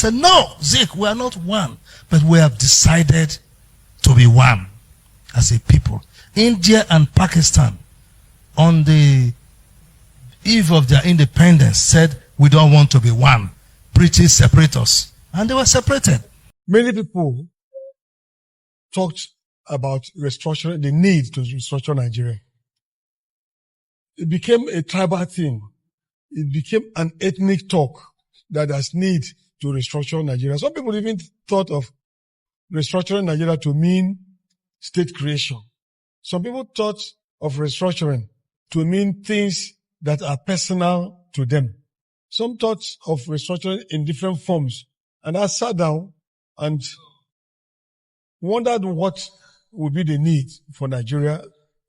Said, no, Zeke, we are not one, but we have decided to be one as a people. India and Pakistan, on the eve of their independence, said, we don't want to be one. British separate us. And they were separated. Many people talked about restructuring, the need to restructure Nigeria. It became a tribal thing. It became an ethnic talk that there's need to restructure Nigeria. Some people even thought of restructuring Nigeria to mean state creation. Some people thought of restructuring to mean things that are personal to them. Some thought of restructuring in different forms. And I sat down and wondered what would be the need for Nigeria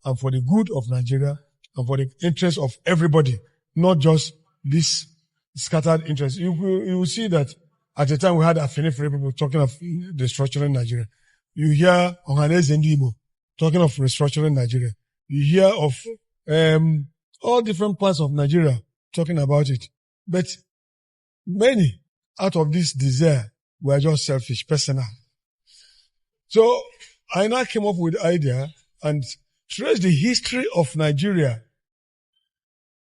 and for the good of Nigeria and for the interest of everybody, not just this scattered interest. You will see that at the time we had Afenifere people talking of restructuring Nigeria. You hear Ohaneze Ndibo talking of restructuring Nigeria. You hear of all different parts of Nigeria talking about it. But many out of this desire were just selfish, personal. So I now came up with the idea and traced the history of Nigeria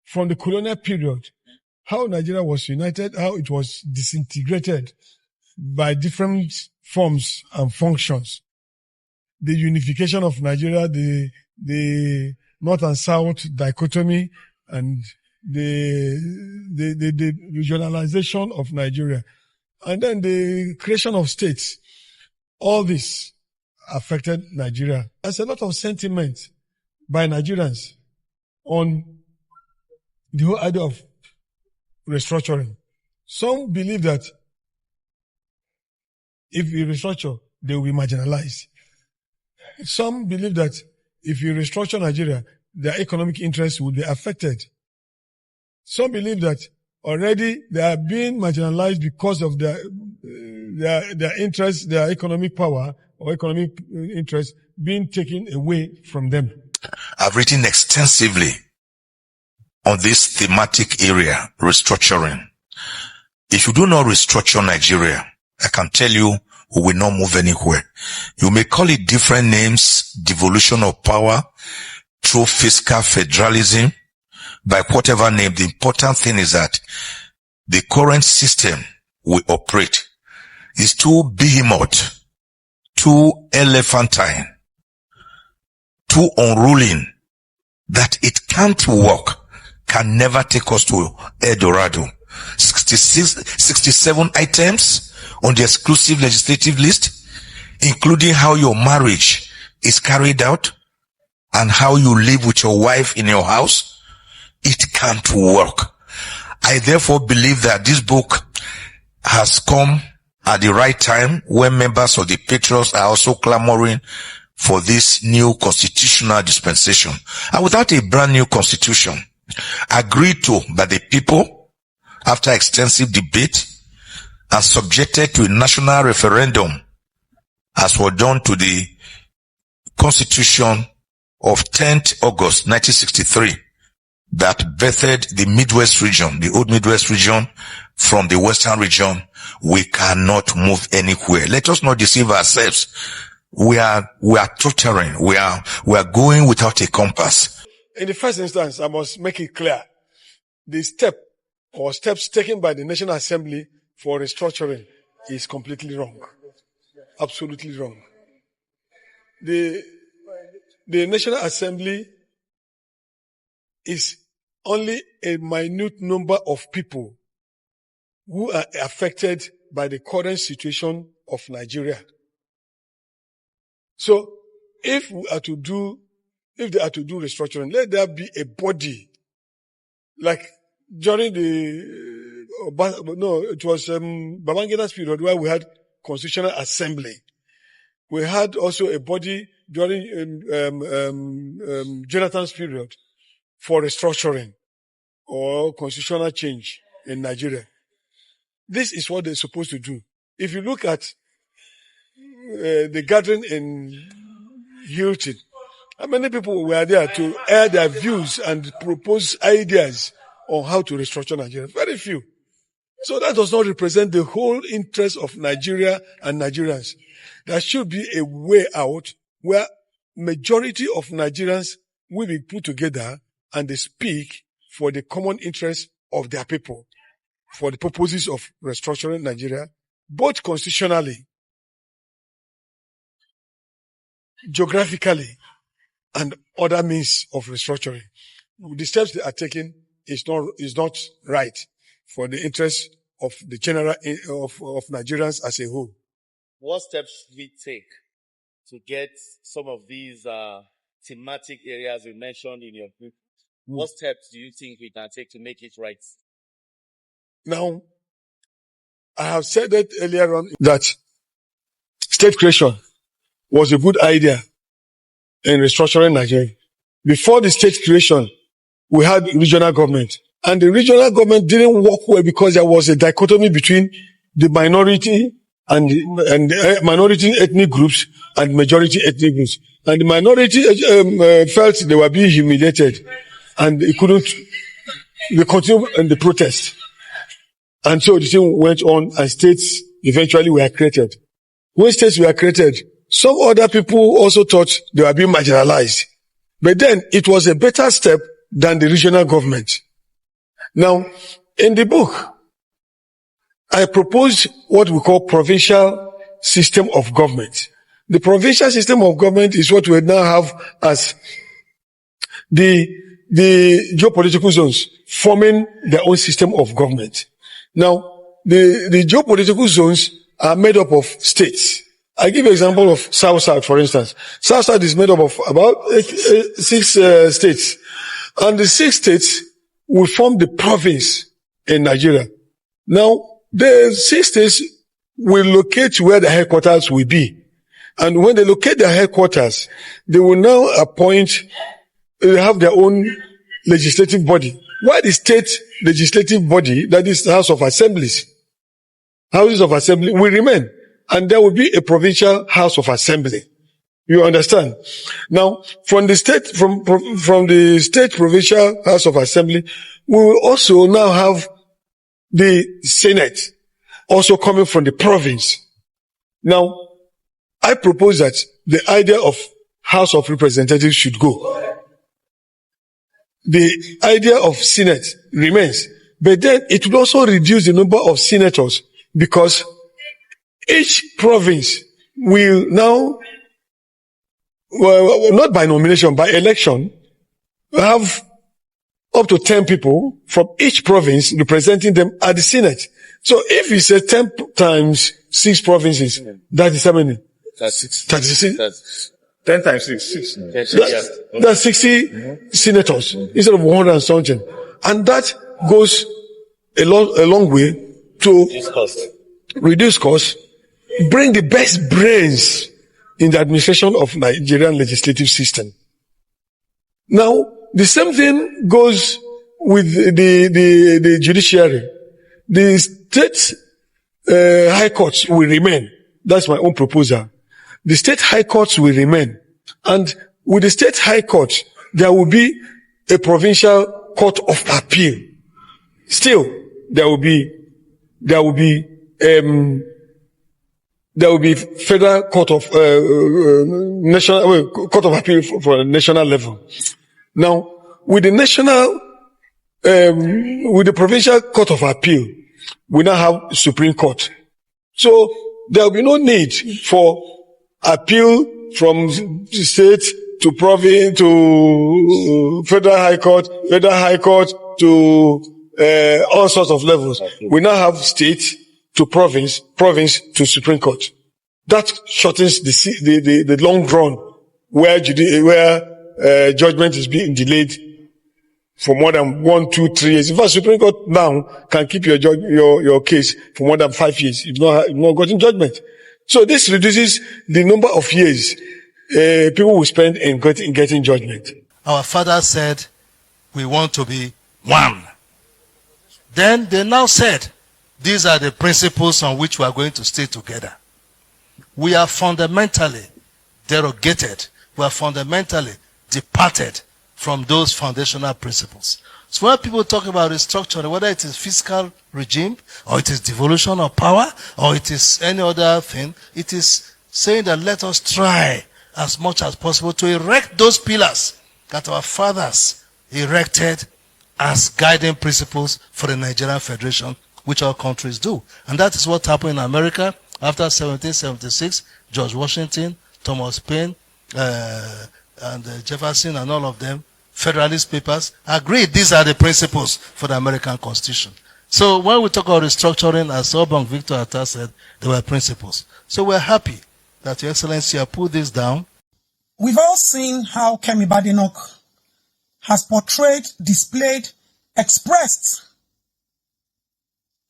from the colonial period, how Nigeria was united, how it was disintegrated by different forms and functions. The unification of Nigeria, the North and South dichotomy, and the regionalization of Nigeria, and then the creation of states. All this affected Nigeria. There's a lot of sentiment by Nigerians on the whole idea of restructuring. Some believe that if you restructure, they will be marginalized. Some believe that if you restructure Nigeria, their economic interests will be affected. Some believe that already they are being marginalized because of their interests, their economic power or economic interests being taken away from them. I've written extensively on this thematic area, restructuring. If you do not restructure Nigeria, I can tell you we will not move anywhere. You may call it different names, devolution of power, through fiscal federalism, by whatever name. The important thing is that the current system we operate is too behemoth, too elephantine, too unruling, that it can't work, can never take us to El Dorado. 67 items on the exclusive legislative list, including how your marriage is carried out and how you live with your wife in your house. It can't work. I therefore believe that this book has come at the right time when members of the Patriots are also clamoring for this new constitutional dispensation. And without a brand new constitution, agreed to by the people after extensive debate and subjected to a national referendum, as was done to the Constitution of 10th August 1963, that birthed the Midwest region, the old Midwest region from the Western region, we cannot move anywhere. Let us not deceive ourselves. We are tottering. We are going without a compass. In the first instance, I must make it clear, the steps taken by the National Assembly for restructuring is completely wrong. Absolutely wrong. The National Assembly is only a minute number of people who are affected by the current situation of Nigeria. So, if they are to do restructuring, let there be a body, like during it was Babangida's period where we had Constitutional Assembly. We had also a body during Jonathan's period for restructuring or constitutional change in Nigeria. This is what they're supposed to do. If you look at the gathering in Hilton, how many people were there to air their views and propose ideas on how to restructure Nigeria? Very few. So that does not represent the whole interest of Nigeria and Nigerians. There should be a way out where majority of Nigerians will be put together and they speak for the common interest of their people, for the purposes of restructuring Nigeria, both constitutionally, geographically, and other means of restructuring. The steps they are taking is not right for the interest of the general of Nigerians as a whole. What steps should we take to get some of these thematic areas you mentioned in your book? What steps do you think we can take to make it right? Now, I have said that earlier on that state creation was a good idea in restructuring Nigeria. Before the state creation, we had regional government. And the regional government didn't work well because there was a dichotomy between the minority and the minority ethnic groups and majority ethnic groups. And the minority felt they were being humiliated and they continued in the protest. And so the thing went on and states eventually were created. When states were created, some other people also thought they were being marginalized. But then it was a better step than the regional government. Now, in the book, I proposed what we call provincial system of government. The provincial system of government is what we now have as the geopolitical zones forming their own system of government. Now, the geopolitical zones are made up of states. I give you an example of South-South, for instance. South-South is made up of about 6 states. And the 6 states will form the province in Nigeria. Now, the 6 states will locate where the headquarters will be. And when they locate their headquarters, they will now have their own legislative body. Why the state legislative body, that is the House of Assemblies, Houses of Assembly, will remain. And there will be a provincial House of Assembly. You understand? Now, from the state provincial House of Assembly, we will also now have the Senate also coming from the province. Now, I propose that the idea of House of Representatives should go. The idea of Senate remains. But then it will also reduce the number of senators because each province will now, well, not by nomination, by election, have up to 10 people from each province representing them at the Senate. So if you say 10 times 6 provinces, that is how many? That's 6. 36. 10 times 6. That's 60 senators instead of 100 and something. And that goes a long way to reduce costs, bring the best brains in the administration of Nigerian legislative system. Now, the same thing goes with the judiciary. The state high courts will remain. That's my own proposal. The state high courts will remain. And with the state high court, there will be a provincial court of appeal. Still, there will be federal court of court of appeal for the national level. Now, with the provincial court of appeal, we now have Supreme Court. So there will be no need for appeal from state to province to federal high court to all sorts of levels. We now have state to province to Supreme Court. That shortens the long run where judgment is being delayed for more than 1, 2, 3 years. In fact, Supreme Court now can keep your case for more than 5 years if you've not gotten judgment. So this reduces the number of years people will spend in getting judgment. Our father said, we want to be one. Then they now said, these are the principles on which we are going to stay together. We are fundamentally derogated. We are fundamentally departed from those foundational principles. So when people talk about restructuring, whether it is fiscal regime, or it is devolution of power, or it is any other thing, it is saying that let us try as much as possible to erect those pillars that our fathers erected as guiding principles for the Nigerian Federation, which all countries do. And that is what happened in America after 1776. George Washington, Thomas Paine, and Jefferson and all of them, Federalist Papers, agreed these are the principles for the American Constitution. So when we talk about restructuring, as Obong Victor Atta said, there were principles. So we're happy that Your Excellency have put this down. We've all seen how Kemi Badenoch has portrayed, displayed, expressed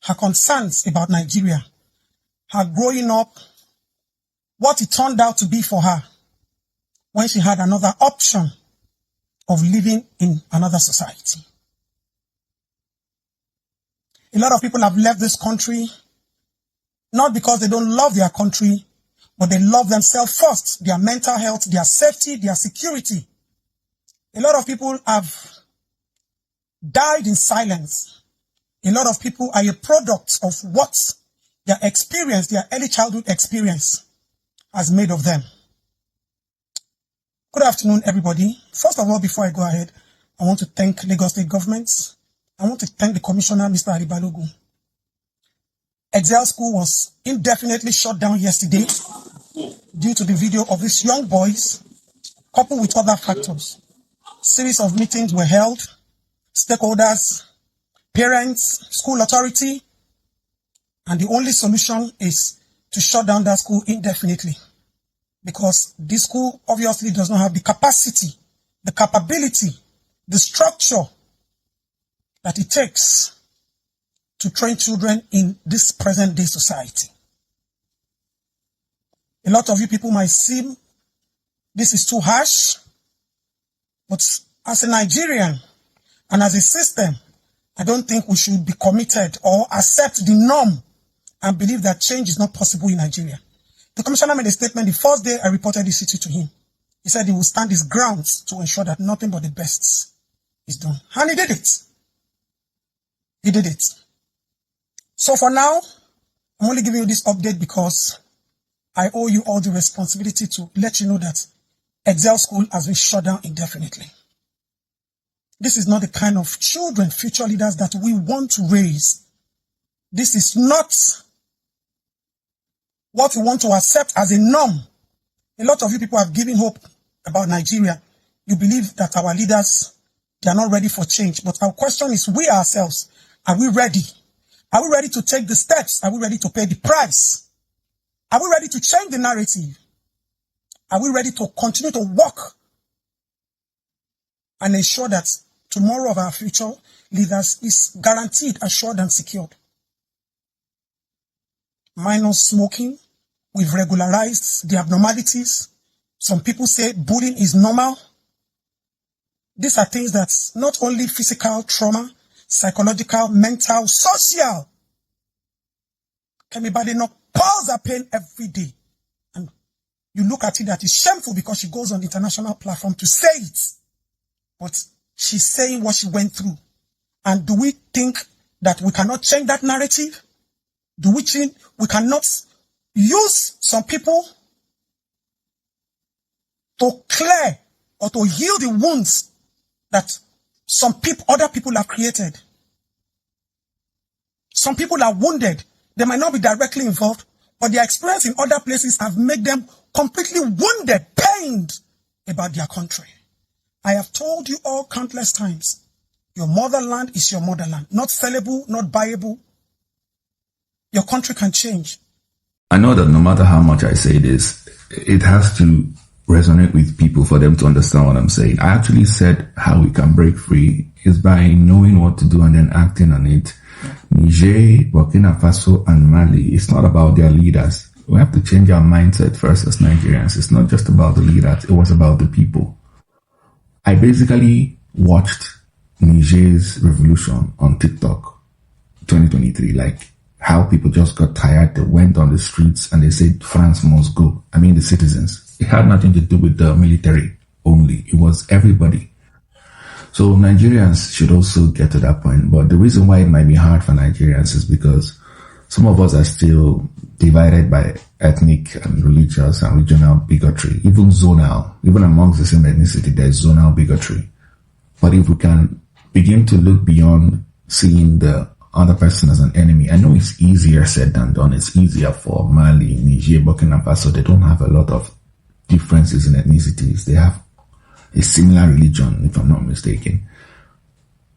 her concerns about Nigeria, her growing up, what it turned out to be for her when she had another option of living in another society. A lot of people have left this country not because they don't love their country, but they love themselves first, their mental health, their safety, their security. A lot of people have died in silence. A lot of people are a product of what their experience, their early childhood experience has made of them. Good afternoon, everybody. First of all, before I go ahead, I want to thank Lagos State Government. I want to thank the Commissioner, Mr. Aribalogu. Excel School was indefinitely shut down yesterday due to the video of these young boys, coupled with other factors. Series of meetings were held, stakeholders, parents, school authority, and the only solution is to shut down that school indefinitely. Because this school obviously does not have the capacity, the capability, the structure that it takes to train children in this present day society. A lot of you people might seem this is too harsh, but as a Nigerian and as a system, I don't think we should be committed or accept the norm and believe that change is not possible in Nigeria. The Commissioner made a statement the first day I reported this issue to him. He said he will stand his grounds to ensure that nothing but the best is done. And he did it. He did it. So for now, I'm only giving you this update because I owe you all the responsibility to let you know that Excel School has been shut down indefinitely. This is not the kind of children, future leaders that we want to raise. This is not what we want to accept as a norm. A lot of you people have given hope about Nigeria. You believe that our leaders, they are not ready for change. But our question is, we ourselves, are we ready? Are we ready to take the steps? Are we ready to pay the price? Are we ready to change the narrative? Are we ready to continue to work and ensure that tomorrow of our future leaders is guaranteed, assured, and secured? Minors smoking, we've regularized the abnormalities. Some people say bullying is normal. These are things that not only physical trauma, psychological, mental, social. Kemi Badenoch pours her pain every day. And you look at it that is shameful because she goes on the international platform to say it. But she's saying what she went through. And do we think that we cannot change that narrative? Do we think we cannot use some people to clear or to heal the wounds that some people, other people have created? Some people are wounded. They might not be directly involved, but their experience in other places have made them completely wounded, pained about their country. I have told you all countless times, your motherland is your motherland, not sellable, not buyable. Your country can change. I know that no matter how much I say this, it has to resonate with people for them to understand what I'm saying. I actually said how we can break free is by knowing what to do and then acting on it. Niger, Burkina Faso, and Mali, it's not about their leaders. We have to change our mindset first as Nigerians. It's not just about the leaders, it was about the people. I basically watched Niger's revolution on TikTok 2023, like how people just got tired. They went on the streets and they said France must go. I mean the citizens. It had nothing to do with the military only. It was everybody. So Nigerians should also get to that point. But the reason why it might be hard for Nigerians is because some of us are still divided by ethnic and religious and regional bigotry, even zonal. Even amongst the same ethnicity, there's zonal bigotry. But if we can begin to look beyond seeing the other person as an enemy, I know it's easier said than done. It's easier for Mali, Niger, Burkina Faso. They don't have a lot of differences in ethnicities. They have a similar religion, if I'm not mistaken.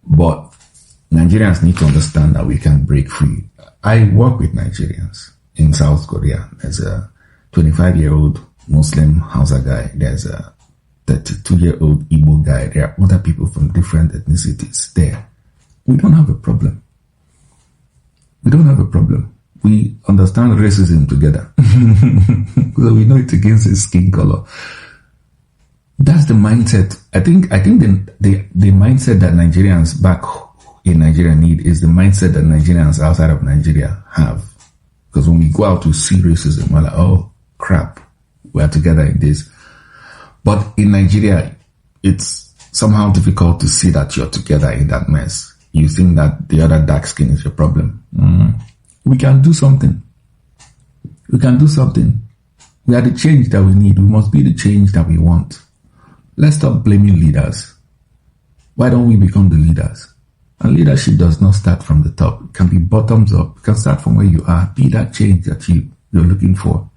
But Nigerians need to understand that we can break free. I work with Nigerians in South Korea. There's a 25-year-old Muslim Hausa guy. There's a 32-year-old Igbo guy. There are other people from different ethnicities there. We don't have a problem. We don't have a problem. We understand racism together. So we know it's against his skin color. That's the mindset. I think the mindset that Nigerians back in Nigeria need is the mindset that Nigerians outside of Nigeria have. Because when we go out to see racism, we're like, oh crap, we're together in this. But in Nigeria, it's somehow difficult to see that you're together in that mess. You think that the other dark skin is your problem. We can do something. We can do something. We are the change that we need. We must be the change that we want. Let's stop blaming leaders. Why don't we become the leaders? And leadership does not start from the top. It can be bottoms up. It can start from where you are. Be that change that you're looking for.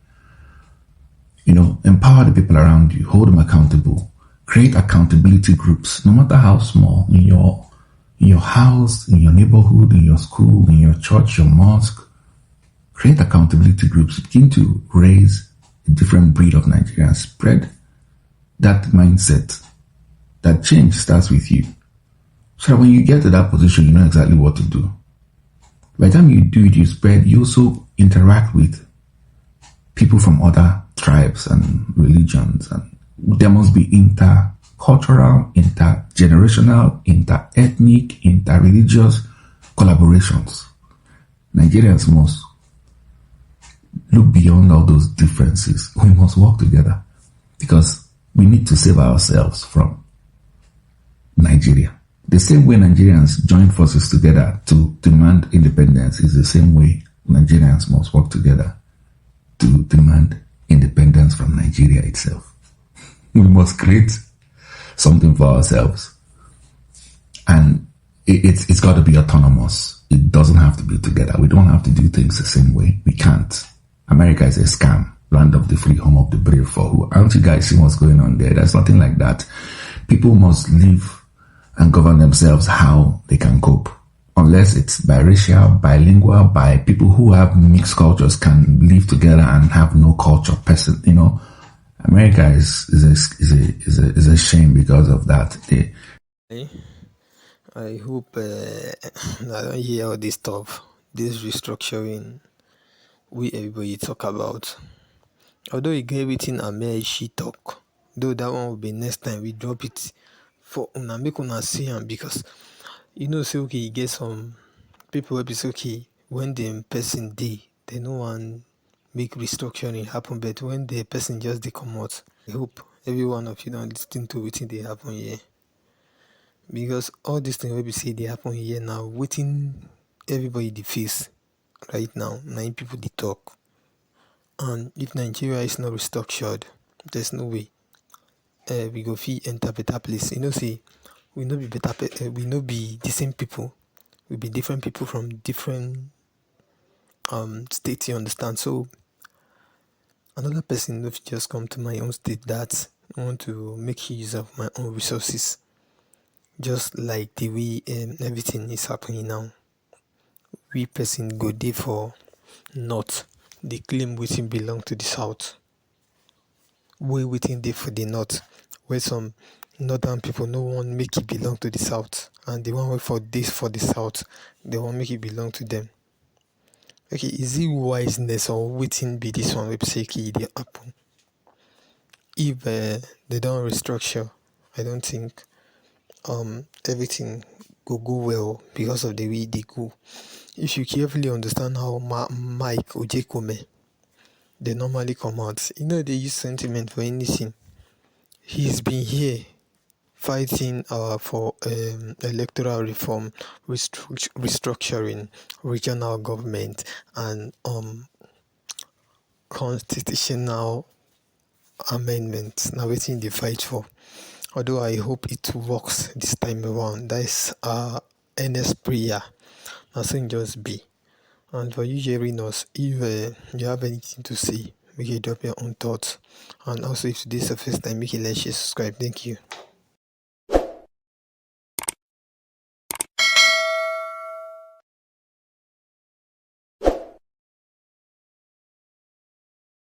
Empower the people around you. Hold them accountable. Create accountability groups, no matter how small, in your house, in your neighborhood, in your school, in your church, your mosque. Create accountability groups. Begin to raise a different breed of Nigerians. Spread that mindset. That change starts with you. So that when you get to that position, you know exactly what to do. By the time you do it, you also interact with people from other tribes and religions. And there must be intercultural, intergenerational, interethnic, interreligious collaborations. Nigerians must look beyond all those differences. We must work together because we need to save ourselves from Nigeria. The same way Nigerians join forces together to demand independence is the same way Nigerians must work together to demand independence from Nigeria itself. We must create something for ourselves. And it's got to be autonomous. It doesn't have to be together. We don't have to do things the same way. We can't. America is a scam. Land of the free, home of the brave. For who? Aren't you guys seeing what's going on there? There's nothing like that. People must live and govern themselves how they can cope. Unless it's biracial, bilingual, by people who have mixed cultures can live together and have no culture person. America is a shame because of that. I hope I don't hear all this stuff, this restructuring we everybody talk about. Although you get everything she talk, though that one will be next time we drop it for una make una see am, because say okay, you get some people will be say okay when the person dey they no one make restructuring happen, but when the person just dey comot, I hope every one of you don't listen to wetin dey happen here, because all these things wey be say dey happen here now, wetin everybody dey face right now, na im people dey talk. And if Nigeria is not restructured, there's no way we go fit enter better place. Say we no be better, we no be the same people. We be different people from different states. You understand? So another person no fit just come to my own state that want to make use of my own resources, just like the way everything is happening now. We person go dey for north, they claim wetin belong to the south. Wey wetin dey for the north, where some northern people no want make it belong to the south, and the one wey for this for the south, they want make it belong to them. Okay, is it wiseness or wetin be this one wey be say e dey happen? If they don't restructure, I don't think everything go well because of the way they go. If you carefully understand how Mike Ojekome, they normally come out, they use sentiment for anything. He's been here fighting for electoral reform, restructuring, regional government, and constitutional amendment. Now wetin dey fight for. Although I hope it works this time around. That is our earnest prayer. Na so it just be. And for you hearing us, if you have anything to say, make you drop your own thoughts. And also, if this is the first time, make you like, share, subscribe. Thank you.